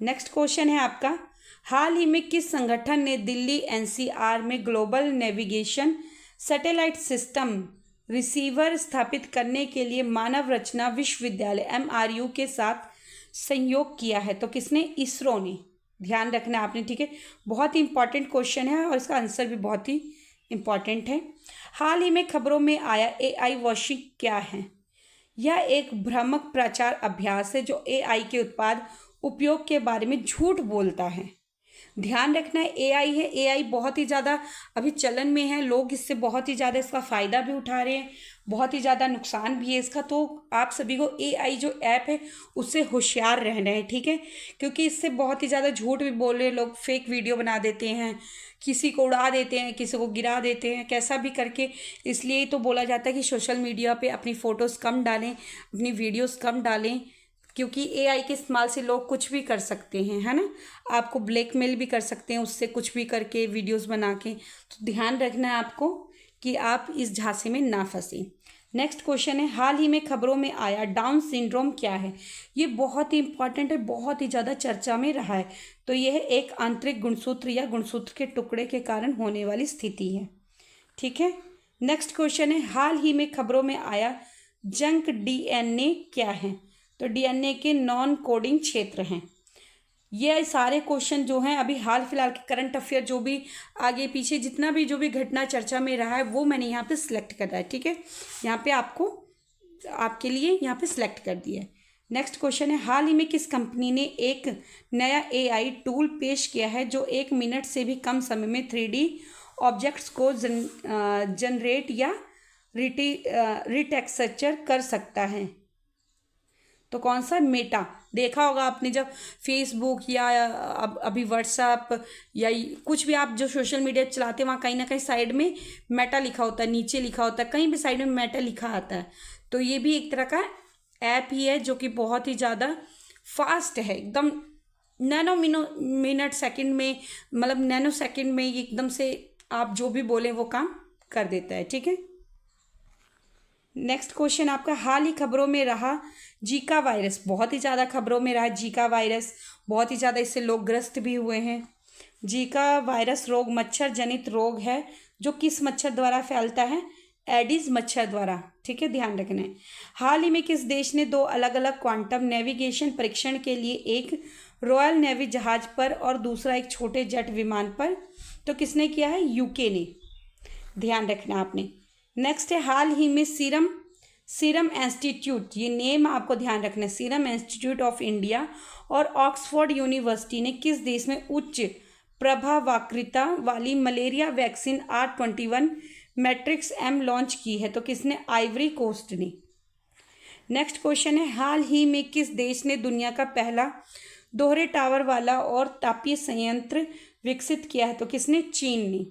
नेक्स्ट क्वेश्चन है आपका, हाल ही में किस संगठन ने दिल्ली एनसीआर में global navigation satellite system receiver स्थापित करने के लिए मानव रचना विश्वविद्यालय MRU के साथ संयोग किया है? तो किसने? इसरो ने। ध्यान रखना आपने, ठीक है, बहुत ही इंपॉर्टेंट क्वेश्चन है और इसका आंसर भी बहुत ही इंपॉर्टेंट है। हाल ही में खबरों में आया AI वॉशिंग क्या है? यह एक भ्रामक प्रचार अभ्यास है जो AI के उत्पाद उपयोग के बारे में झूठ बोलता है। ध्यान रखना है, AI है, AI बहुत ही ज़्यादा अभी चलन में है, लोग इससे बहुत ही ज़्यादा इसका फ़ायदा भी उठा रहे हैं, बहुत ही ज़्यादा नुकसान भी है इसका। तो आप सभी को AI जो ऐप है उससे होशियार रहना है, ठीक है, क्योंकि इससे बहुत ही ज़्यादा झूठ भी बोल रहे लोग, फेक वीडियो बना देते हैं, किसी को उड़ा देते हैं, किसी को गिरा देते हैं, कैसा भी करके। इसलिए तो बोला जाता है कि सोशल मीडिया पे अपनी फ़ोटोज़ कम डालें, अपनी वीडियोज़ कम डालें, क्योंकि AI के इस्तेमाल से लोग कुछ भी कर सकते हैं, है ना, आपको ब्लैकमेल भी कर सकते हैं उससे, कुछ भी करके वीडियोस बना के। तो ध्यान रखना है आपको कि आप इस झांसे में ना फंसें। नेक्स्ट क्वेश्चन है, हाल ही में खबरों में आया डाउन सिंड्रोम क्या है? ये बहुत ही इंपॉर्टेंट है, बहुत ही ज़्यादा चर्चा में रहा है। तो यह एक आंतरिक गुणसूत्र या गुणसूत्र के टुकड़े के कारण होने वाली स्थिति है, ठीक है। नेक्स्ट क्वेश्चन है, हाल ही में खबरों में आया जंक DNA क्या है? तो DNA के नॉन कोडिंग क्षेत्र हैं। ये सारे क्वेश्चन जो हैं अभी हाल फिलहाल के करंट अफेयर, जो भी आगे पीछे जितना भी जो भी घटना चर्चा में रहा है वो मैंने यहाँ पे सिलेक्ट करा है, ठीक है, यहाँ पे आपको आपके लिए यहाँ पे सिलेक्ट कर दिया है। नेक्स्ट क्वेश्चन है, हाल ही में किस कंपनी ने एक नया AI टूल पेश किया है जो 1 मिनट से भी कम समय में 3D ऑब्जेक्ट्स को जनरेट या रिटेक्सचर कर सकता है? तो कौन सा? मेटा। देखा होगा आपने, जब फेसबुक या अभी व्हाट्सएप या कुछ भी आप जो सोशल मीडिया चलाते हैं वहाँ कहीं ना कहीं साइड में मेटा लिखा होता है, नीचे लिखा होता है, कहीं भी साइड में मेटा लिखा आता है। तो ये भी एक तरह का ऐप ही है जो कि बहुत ही ज़्यादा फास्ट है, एकदम नैनो मिनट सेकंड में, मतलब नैनो सेकंड में ये एकदम से आप जो भी बोले वो काम कर देता है, ठीक है। नेक्स्ट क्वेश्चन आपका, हाल ही खबरों में रहा जीका वायरस, बहुत ही ज़्यादा खबरों में रहा जीका वायरस, बहुत ही ज़्यादा इससे लोग ग्रस्त भी हुए हैं। जीका वायरस रोग मच्छर जनित रोग है जो किस मच्छर द्वारा फैलता है? एडिस मच्छर द्वारा, ठीक है, ध्यान रखना है। हाल ही में किस देश ने 2 अलग अलग क्वांटम नेविगेशन परीक्षण के लिए, एक रॉयल नेवी जहाज पर और दूसरा एक छोटे जेट विमान पर, तो किसने किया है? UK ने। ध्यान रखना आपने। नेक्स्ट है, हाल ही में सीरम इंस्टीट्यूट, ये नेम आपको ध्यान रखना है, सीरम इंस्टीट्यूट ऑफ इंडिया और ऑक्सफोर्ड यूनिवर्सिटी ने किस देश में उच्च प्रभावकारिता वाली malaria vaccine R21 matrix M launch की है? तो किसने? आइवरी कोस्ट ने। नेक्स्ट क्वेश्चन है, हाल ही में किस देश ने दुनिया का पहला दोहरे टावर वाला और तापीय संयंत्र विकसित किया है? तो किसने? चीन ने।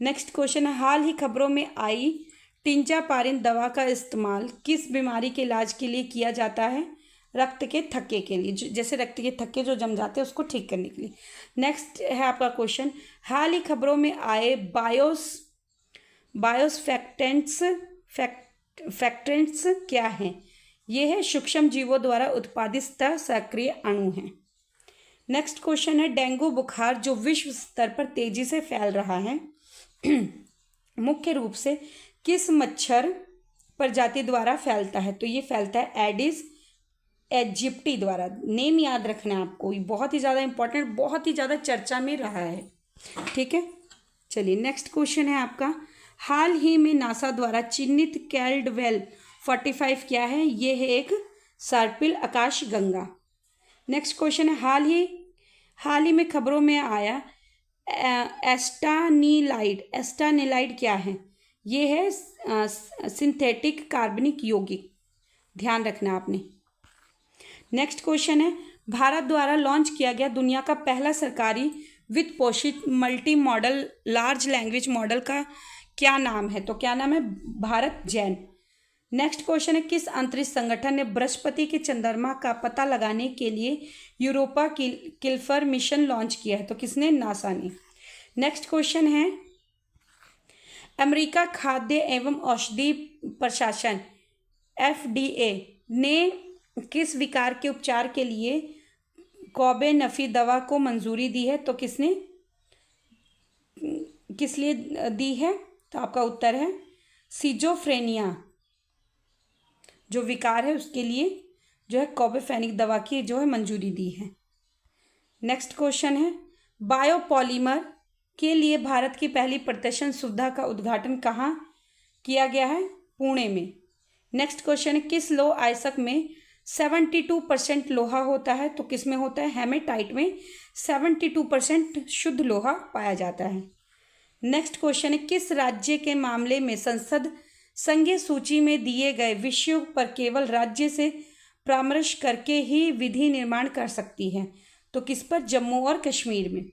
नेक्स्ट क्वेश्चन है, हाल ही खबरों में आई टिंजापारिन दवा का इस्तेमाल किस बीमारी के इलाज के लिए किया जाता है? रक्त के थक्के के लिए, जैसे रक्त के थक्के जो जम जाते हैं उसको ठीक करने के लिए। नेक्स्ट है आपका क्वेश्चन, हाल ही खबरों में आए फैक्टेंट्स क्या है? ये है सूक्ष्म जीवों द्वारा उत्पादित सक्रिय अणु हैं। नेक्स्ट क्वेश्चन है, डेंगू बुखार जो विश्व स्तर पर तेजी से फैल रहा है मुख्य रूप से किस मच्छर प्रजाति द्वारा फैलता है? तो ये फैलता है एडिस एजिप्टी द्वारा। नेम याद रखना है आपको, ये बहुत ही ज़्यादा इंपॉर्टेंट, बहुत ही ज़्यादा चर्चा में रहा है, ठीक है। चलिए नेक्स्ट क्वेश्चन है आपका, हाल ही में नासा द्वारा चिन्हित कैल्डवेल 45 क्या है? ये है एक सर्पिल आकाश गंगा। नेक्स्ट क्वेश्चन है, हाल ही में खबरों में आया एस्टानिलाइड क्या है? ये है सिंथेटिक कार्बनिक यौगिक, ध्यान रखना आपने। नेक्स्ट क्वेश्चन है, भारत द्वारा लॉन्च किया गया दुनिया का पहला सरकारी वित्त पोषित multi modal large language model का क्या नाम है? तो क्या नाम है? भारत जैन। नेक्स्ट क्वेश्चन है, किस अंतरिक्ष संगठन ने बृहस्पति के चंद्रमा का पता लगाने के लिए यूरोपा किल्फर मिशन लॉन्च किया है? तो किसने? नासा ने। नेक्स्ट क्वेश्चन है, अमेरिका खाद्य एवं औषधि प्रशासन FDA ने किस विकार के उपचार के लिए कोबेनफी दवा को मंजूरी दी है? तो किसने, किस लिए दी है? तो आपका उत्तर है सिजोफ्रेनिया जो विकार है उसके लिए जो है कोबेफेनिक दवा की जो है मंजूरी दी है। नेक्स्ट क्वेश्चन है, बायोपॉलीमर के लिए भारत की पहली प्रदर्शन सुविधा का उद्घाटन कहाँ किया गया है? पुणे में। नेक्स्ट क्वेश्चन है, किस लौह अयस्क में 72% लोहा होता है? तो किस में होता है? हेमेटाइट में 72% शुद्ध लोहा पाया जाता है। नेक्स्ट क्वेश्चन है, किस राज्य के मामले में संसद संघीय सूची में दिए गए विषयों पर केवल राज्य से परामर्श करके ही विधि निर्माण कर सकती है? तो किस पर? जम्मू और कश्मीर में।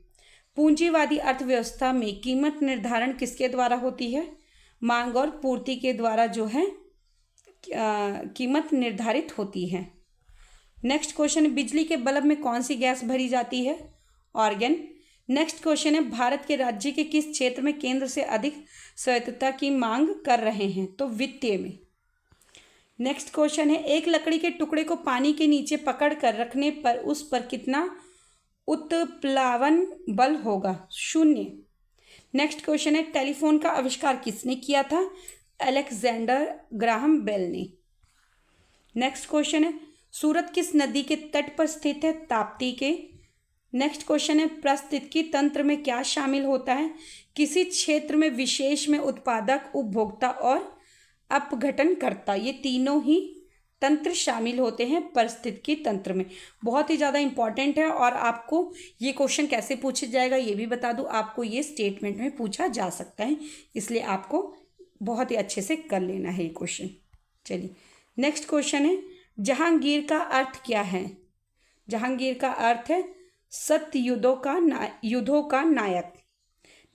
पूंजीवादी अर्थव्यवस्था में कीमत निर्धारण किसके द्वारा होती है? मांग और पूर्ति के द्वारा जो है कीमत निर्धारित होती है। नेक्स्ट क्वेश्चन, बिजली के बल्ब में कौन सी गैस भरी जाती है? ऑर्गन। नेक्स्ट क्वेश्चन है, भारत के राज्य के किस क्षेत्र में केंद्र से अधिक स्वायत्तता की मांग कर रहे हैं? तो वित्तीय में। नेक्स्ट क्वेश्चन है, एक लकड़ी के टुकड़े को पानी के नीचे पकड़ कर रखने पर उस पर कितना उत्प्लावन बल होगा? 0। नेक्स्ट क्वेश्चन है, टेलीफोन का आविष्कार किसने किया था? अलेक्जेंडर ग्राहम बेल ने। नेक्स्ट क्वेश्चन है, सूरत किस नदी के तट पर स्थित है? ताप्ती के। नेक्स्ट क्वेश्चन है, पारिस्थितिकी तंत्र में क्या शामिल होता है? किसी क्षेत्र में विशेष में उत्पादक, उपभोक्ता और अपघटनकर्ता, ये तीनों ही तंत्र शामिल होते हैं पारिस्थितिकी तंत्र में। बहुत ही ज़्यादा इंपॉर्टेंट है और आपको ये क्वेश्चन कैसे पूछा जाएगा ये भी बता दूं, आपको ये स्टेटमेंट में पूछा जा सकता है, इसलिए आपको बहुत ही अच्छे से कर लेना है ये क्वेश्चन। चलिए नेक्स्ट क्वेश्चन है, जहांगीर का अर्थ क्या है? जहांगीर का अर्थ है सत्य युद्धों का नायक।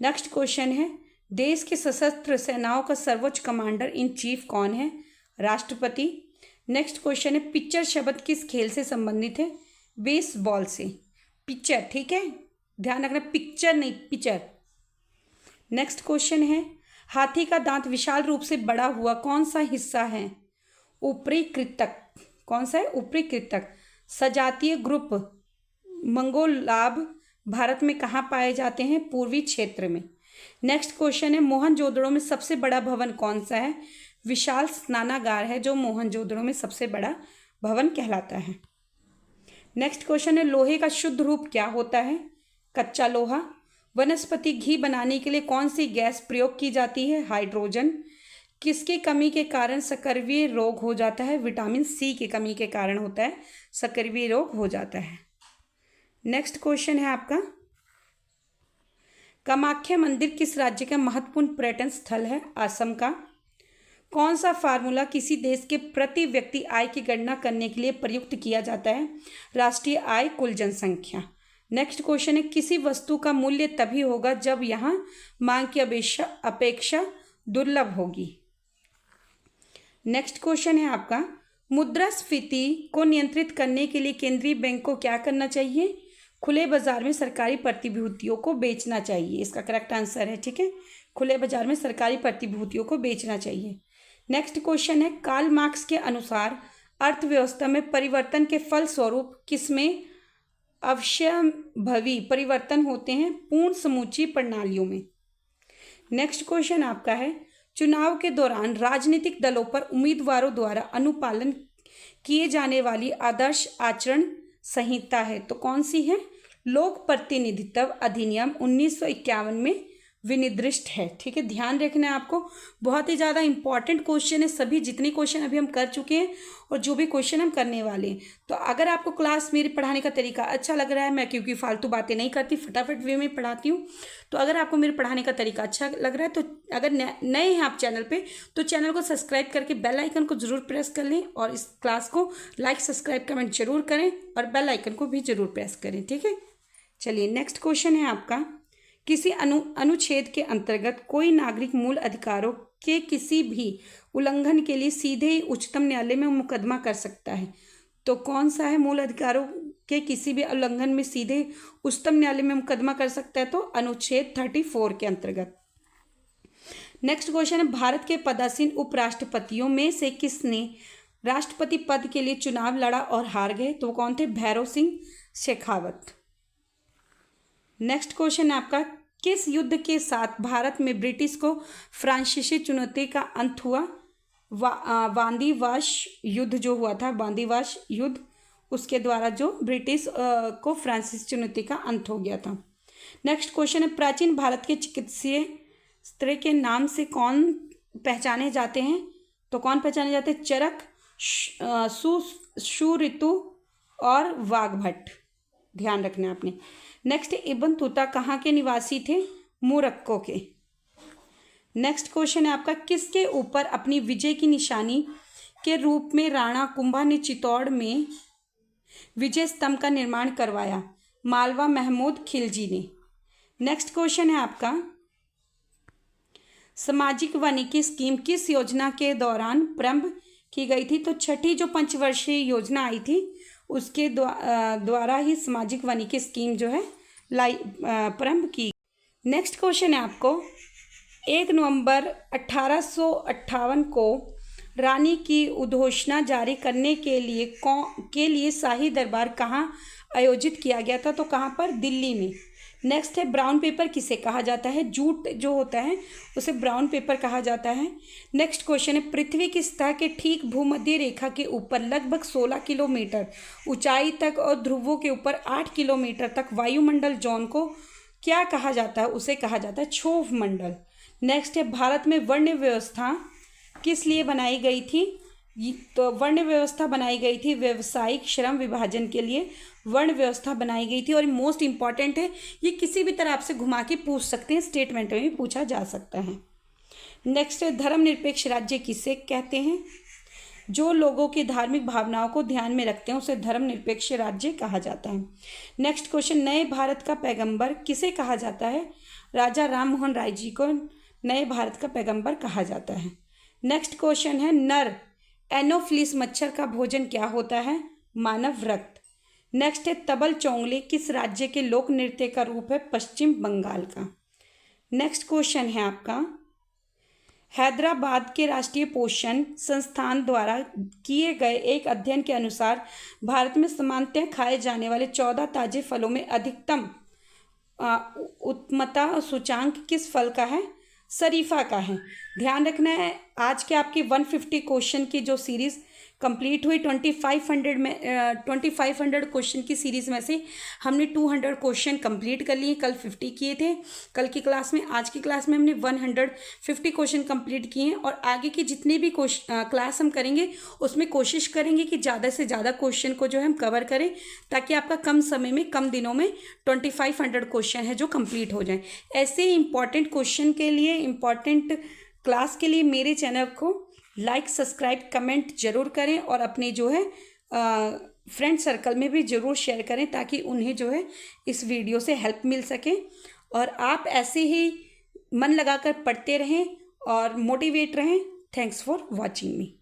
नेक्स्ट क्वेश्चन है, देश के सशस्त्र सेनाओं का सर्वोच्च कमांडर इन चीफ कौन है? राष्ट्रपति। नेक्स्ट क्वेश्चन है, पिक्चर शब्द किस खेल से संबंधित है? बेसबॉल से। पिक्चर, ठीक है, ध्यान रखना, पिक्चर नहीं पिक्चर। नेक्स्ट क्वेश्चन है, हाथी का दांत विशाल रूप से बड़ा हुआ कौन सा हिस्सा है? ऊपरी कृतक। कौन सा है? ऊपरी कृतक। सजातीय ग्रुप मंगोलाब भारत में कहाँ पाए जाते हैं? पूर्वी क्षेत्र में। नेक्स्ट क्वेश्चन है, मोहनजोदड़ो में सबसे बड़ा भवन कौन सा है? विशाल स्नानागार है जो मोहनजोदड़ो में सबसे बड़ा भवन कहलाता है। नेक्स्ट क्वेश्चन है, लोहे का शुद्ध रूप क्या होता है? कच्चा लोहा। वनस्पति घी बनाने के लिए कौन सी गैस प्रयोग की जाती है? हाइड्रोजन। किसकी कमी के कारण सकर्वीय रोग हो जाता है? विटामिन सी की कमी के कारण होता है सकर्वीय रोग हो जाता है। नेक्स्ट क्वेश्चन है आपका, कामाख्या मंदिर किस राज्य का महत्वपूर्ण पर्यटन स्थल है? असम का। कौन सा फार्मूला किसी देश के प्रति व्यक्ति आय की गणना करने के लिए प्रयुक्त किया जाता है? राष्ट्रीय आय कुल जनसंख्या। नेक्स्ट क्वेश्चन है, किसी वस्तु का मूल्य तभी होगा जब यहाँ मांग की अपेक्षा दुर्लभ होगी। नेक्स्ट क्वेश्चन है आपका, मुद्रास्फीति को नियंत्रित करने के लिए केंद्रीय बैंक को क्या करना चाहिए? खुले बाजार में सरकारी प्रतिभूतियों को बेचना चाहिए। इसका करेक्ट आंसर है, ठीक है, खुले बाजार में सरकारी प्रतिभूतियों को बेचना चाहिए। नेक्स्ट क्वेश्चन है, कार्ल मार्क्स के अनुसार अर्थव्यवस्था में परिवर्तन के फलस्वरूप किसमें अवश्यंभावी परिवर्तन होते हैं? पूर्ण समूची प्रणालियों में। नेक्स्ट क्वेश्चन आपका है, चुनाव के दौरान राजनीतिक दलों पर उम्मीदवारों द्वारा अनुपालन किए जाने वाली आदर्श आचरण संहिता है तो कौन सी है? लोक प्रतिनिधित्व अधिनियम 1951 में विनिर्दिष्ट है, ठीक है, ध्यान रखना है आपको। बहुत ही ज़्यादा इंपॉर्टेंट क्वेश्चन है, सभी जितने क्वेश्चन अभी हम कर चुके हैं और जो भी क्वेश्चन हम करने वाले हैं। तो अगर आपको क्लास मेरे पढ़ाने का तरीका अच्छा लग रहा है, मैं क्योंकि फालतू बातें नहीं करती, फटाफट वे में पढ़ाती हूँ, तो अगर आपको मेरे पढ़ाने का तरीका अच्छा लग रहा है तो अगर नए हैं आप चैनल पर तो चैनल को सब्सक्राइब करके बेल आइकन को जरूर प्रेस कर लें और इस क्लास को लाइक सब्सक्राइब कमेंट जरूर करें और बेल आइकन को भी जरूर प्रेस करें, ठीक है। चलिए नेक्स्ट क्वेश्चन है आपका, किसी अनुच्छेद के अंतर्गत कोई नागरिक मूल अधिकारों के किसी भी उल्लंघन के लिए सीधे ही उच्चतम न्यायालय में मुकदमा कर सकता है। तो कौन सा है मूल अधिकारों के किसी भी उल्लंघन में सीधे उच्चतम न्यायालय में मुकदमा कर सकता है? तो अनुच्छेद 34 के अंतर्गत। नेक्स्ट क्वेश्चन है, भारत के पदासीन उपराष्ट्रपतियों में से किसने राष्ट्रपति पद के लिए चुनाव लड़ा और हार गए? तो कौन थे? भैरव सिंह शेखावत। नेक्स्ट क्वेश्चन है आपका, किस युद्ध के साथ भारत में ब्रिटिश को फ्रांसीसी चुनौती का अंत हुआ? वांदीवाश युद्ध जो हुआ था, वांदीवाश युद्ध, उसके द्वारा जो ब्रिटिश को फ्रांसीसी चुनौती का अंत हो गया था। नेक्स्ट क्वेश्चन है, प्राचीन भारत के चिकित्सीय स्त्र के नाम से कौन पहचाने जाते हैं? तो कौन पहचाने जाते हैं? चरक, सुश्रुतु और वाघभट्ट। ध्यान रखना आपने। नेक्स्ट, इब्न तुता कहाँ के निवासी थे? मोरक्को के। नेक्स्ट क्वेश्चन है आपका, किसके ऊपर अपनी विजय की निशानी के रूप में राणा कुंभा ने चित्तौड़ में विजय स्तंभ का निर्माण करवाया? मालवा महमूद खिलजी ने। नेक्स्ट क्वेश्चन है आपका, सामाजिक वानिकी स्कीम किस योजना के दौरान प्रारंभ की गई थी? तो छठी जो पंचवर्षीय योजना आई थी उसके द्वारा ही सामाजिक वानिकी स्कीम जो है प्रारंभ की। नेक्स्ट क्वेश्चन है आपको, 1 नवंबर 1858 को रानी की उद्घोषणा जारी करने के लिए शाही दरबार कहाँ आयोजित किया गया था? तो कहाँ पर? दिल्ली में। नेक्स्ट है, ब्राउन पेपर किसे कहा जाता है? जूट जो होता है उसे ब्राउन पेपर कहा जाता है। नेक्स्ट क्वेश्चन है, पृथ्वी की सतह के ठीक भूमध्य रेखा के ऊपर लगभग 16 किलोमीटर ऊंचाई तक और ध्रुवों के ऊपर 8 किलोमीटर तक वायुमंडल जोन को क्या कहा जाता है? उसे कहा जाता है क्षोभ मंडल। नेक्स्ट है, भारत में वर्ण व्यवस्था किस लिए बनाई गई थी? तो वर्ण व्यवस्था बनाई गई थी व्यवसायिक श्रम विभाजन के लिए वर्ण व्यवस्था बनाई गई थी। और मोस्ट इंपॉर्टेंट है, ये किसी भी तरह आपसे घुमा के पूछ सकते हैं, स्टेटमेंट में भी पूछा जा सकता है। नेक्स्ट है, धर्मनिरपेक्ष राज्य किसे कहते हैं? जो लोगों की धार्मिक भावनाओं को ध्यान में रखते हैं उसे धर्मनिरपेक्ष राज्य कहा जाता है। नेक्स्ट क्वेश्चन, नए भारत का पैगंबर किसे कहा जाता है? राजा राम मोहन राय जी को नए भारत का पैगंबर कहा जाता है। नेक्स्ट क्वेश्चन है, नर एनोफ्लिस मच्छर का भोजन क्या होता है? मानव रक्त। नेक्स्ट है, तबल चोंगले किस राज्य के लोक नृत्य का रूप है? पश्चिम बंगाल का। नेक्स्ट क्वेश्चन है आपका, हैदराबाद के राष्ट्रीय पोषण संस्थान द्वारा किए गए एक अध्ययन के अनुसार भारत में सामान्यतः खाए जाने वाले 14 ताजे फलों में अधिकतम उत्तमता सूचांक किस फल का है? शरीफा का है। ध्यान रखना है, आज के आपकी 150 क्वेश्चन की जो सीरीज़ कंप्लीट हुई 2500 क्वेश्चन की सीरीज़ में से हमने 200 क्वेश्चन कंप्लीट कर लिए। कल 50 किए थे कल की क्लास में। आज की क्लास में हमने 150 क्वेश्चन कंप्लीट किए हैं और आगे की जितनी भी क्लास हम करेंगे उसमें कोशिश करेंगे कि ज़्यादा से ज़्यादा क्वेश्चन को जो है हम कवर करें, ताकि आपका कम समय में कम दिनों में 2500 क्वेश्चन है जो कंप्लीट हो जाए। ऐसे ही इंपॉर्टेंट क्वेश्चन के लिए, इंपॉर्टेंट क्लास के लिए मेरे चैनल को लाइक, सब्सक्राइब, कमेंट जरूर करें और अपने जो है फ्रेंड सर्कल में भी ज़रूर शेयर करें, ताकि उन्हें जो है इस वीडियो से हेल्प मिल सके। और आप ऐसे ही मन लगाकर पढ़ते रहें और मोटिवेट रहें। Thanks for watching me.